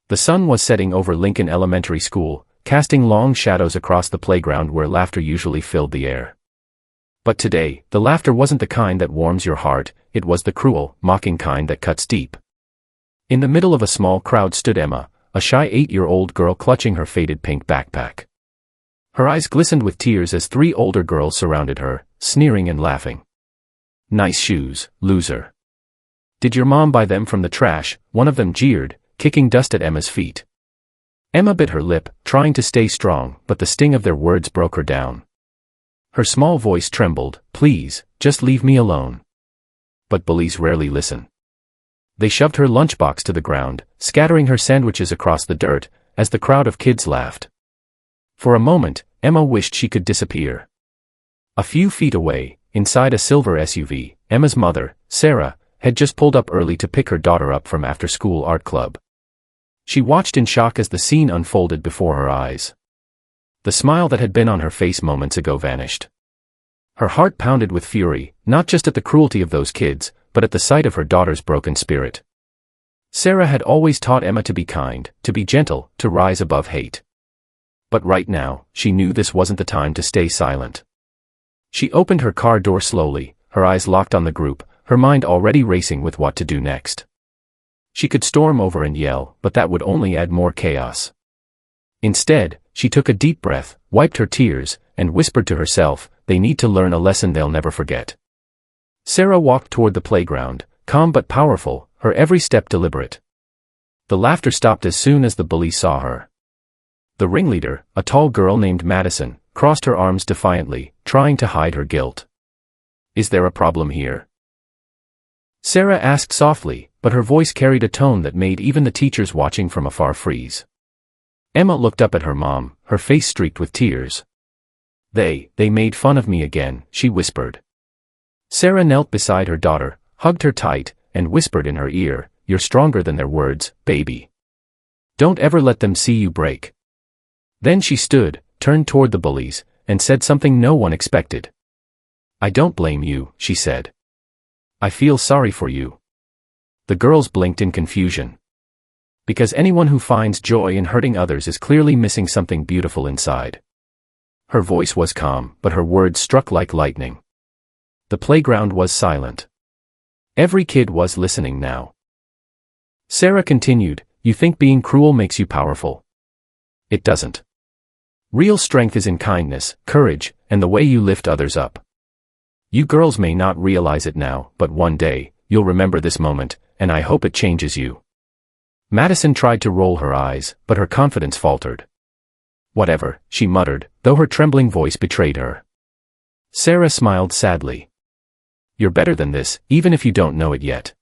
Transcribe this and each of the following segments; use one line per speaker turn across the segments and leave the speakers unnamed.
The sun was setting over Lincoln Elementary School, casting long shadows across the playground where laughter usually filled the air. But today, the laughter wasn't the kind that warms your heart, it was the cruel, mocking kind that cuts deep. In the middle of a small crowd stood Emma, a shy 8-year-old girl clutching her faded pink backpack. Her eyes glistened with tears as 3 older girls surrounded her, sneering and laughing. "Nice shoes, loser. Did your mom buy them from the trash?" one of them jeered, kicking dust at Emma's feet. Emma bit her lip, trying to stay strong, but the sting of their words broke her down. Her small voice trembled, "Please, just leave me alone." But bullies rarely listen. They shoved her lunchbox to the ground, scattering her sandwiches across the dirt, as the crowd of kids laughed. For a moment, Emma wished she could disappear. A few feet away, inside a silver SUV, Emma's mother, Sarah, had just pulled up early to pick her daughter up from after-school art club. She watched in shock as the scene unfolded before her eyes. The smile that had been on her face moments ago vanished. Her heart pounded with fury, not just at the cruelty of those kids, but at the sight of her daughter's broken spirit. Sarah had always taught Emma to be kind, to be gentle, to rise above hate. But right now, she knew this wasn't the time to stay silent. She opened her car door slowly, her eyes locked on the group, her mind already racing with what to do next. She could storm over and yell, but that would only add more chaos. Instead, she took a deep breath, wiped her tears, and whispered to herself, "They need to learn a lesson they'll never forget." Sarah walked toward the playground, calm but powerful, her every step deliberate. The laughter stopped as soon as the bullies saw her. The ringleader, a tall girl named Madison, crossed her arms defiantly, trying to hide her guilt. "Is there a problem here?" Sarah asked softly, but her voice carried a tone that made even the teachers watching from afar freeze. Emma looked up at her mom, her face streaked with tears. They made fun of me again," she whispered. Sarah knelt beside her daughter, hugged her tight, and whispered in her ear, "You're stronger than their words, baby. Don't ever let them see you break." Then she stood, turned toward the bullies, and said something no one expected. "I don't blame you," she said. "I feel sorry for you." The girls blinked in confusion. Because anyone who finds joy in hurting others is clearly missing something beautiful inside. Her voice was calm, but her words struck like lightning. The playground was silent. Every kid was listening now. Sarah continued, "You think being cruel makes you powerful. It doesn't. Real strength is in kindness, courage, and the way you lift others up. You girls may not realize it now, but one day, you'll remember this moment, and I hope it changes you." Madison tried to roll her eyes, but her confidence faltered. "Whatever," she muttered, though her trembling voice betrayed her. Sarah smiled sadly. "You're better than this, even if you don't know it yet.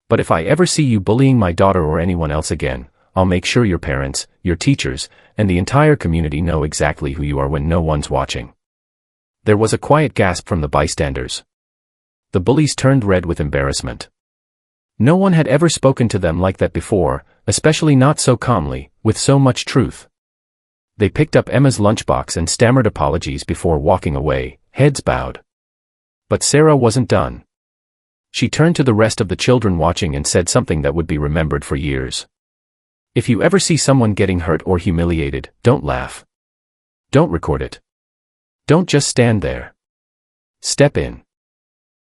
But if I ever see you bullying my daughter or anyone else again, I'll make sure your parents, your teachers, and the entire community know exactly who you are when no one's watching." There was a quiet gasp from the bystanders. The bullies turned red with embarrassment. No one had ever spoken to them like that before, especially not so calmly, with so much truth. They picked up Emma's lunchbox and stammered apologies before walking away, heads bowed. But Sarah wasn't done. She turned to the rest of the children watching and said something that would be remembered for years. "If you ever see someone getting hurt or humiliated, don't laugh. Don't record it. Don't just stand there. Step in.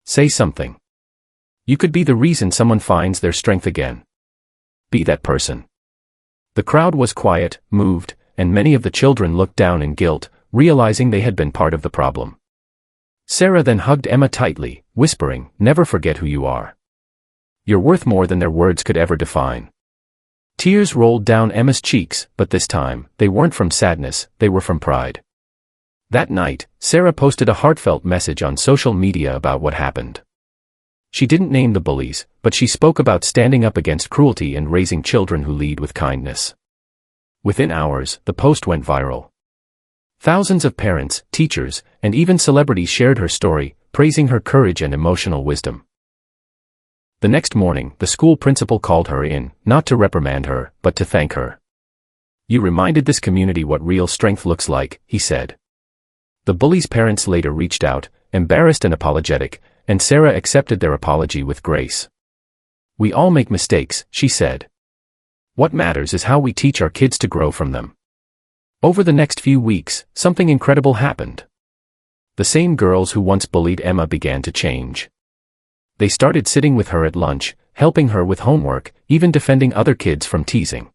Say something. You could be the reason someone finds their strength again. Be that person." The crowd was quiet, moved, and many of the children looked down in guilt, realizing they had been part of the problem. Sarah then hugged Emma tightly, whispering, "Never forget who you are. You're worth more than their words could ever define." Tears rolled down Emma's cheeks, but this time, they weren't from sadness, they were from pride. That night, Sarah posted a heartfelt message on social media about what happened. She didn't name the bullies, but she spoke about standing up against cruelty and raising children who lead with kindness. Within hours, the post went viral. Thousands of parents, teachers, and even celebrities shared her story, praising her courage and emotional wisdom. The next morning, the school principal called her in, not to reprimand her, but to thank her. "You reminded this community what real strength looks like," he said. The bullies' parents later reached out, embarrassed and apologetic, and Sarah accepted their apology with grace. "We all make mistakes," she said. What matters is how we teach our kids to grow from them. Over the next few weeks, something incredible happened. The same girls who once bullied Emma began to change. They started sitting with her at lunch, helping her with homework, even defending other kids from teasing.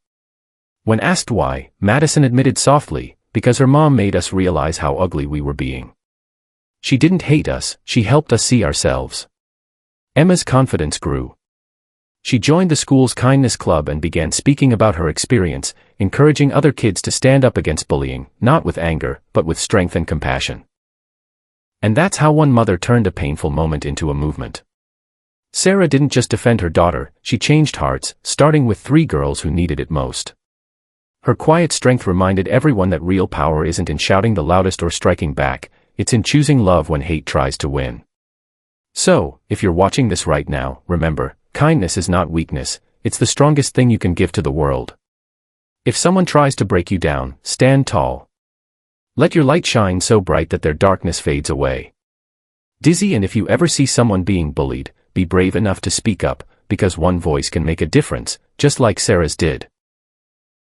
When asked why, Madison admitted softly, because her mom made us realize how ugly we were being. She didn't hate us, she helped us see ourselves. Emma's confidence grew. She joined the school's kindness club and began speaking about her experience, encouraging other kids to stand up against bullying, not with anger, but with strength and compassion. And that's how one mother turned a painful moment into a movement. Sarah didn't just defend her daughter, she changed hearts, starting with 3 girls who needed it most. Her quiet strength reminded everyone that real power isn't in shouting the loudest or striking back, it's in choosing love when hate tries to win. So, if you're watching this right now, remember, kindness is not weakness, it's the strongest thing you can give to the world. If someone tries to break you down, stand tall. Let your light shine so bright that their darkness fades away. Dizzy, and if you ever see someone being bullied, be brave enough to speak up, because one voice can make a difference, just like Sarah's did.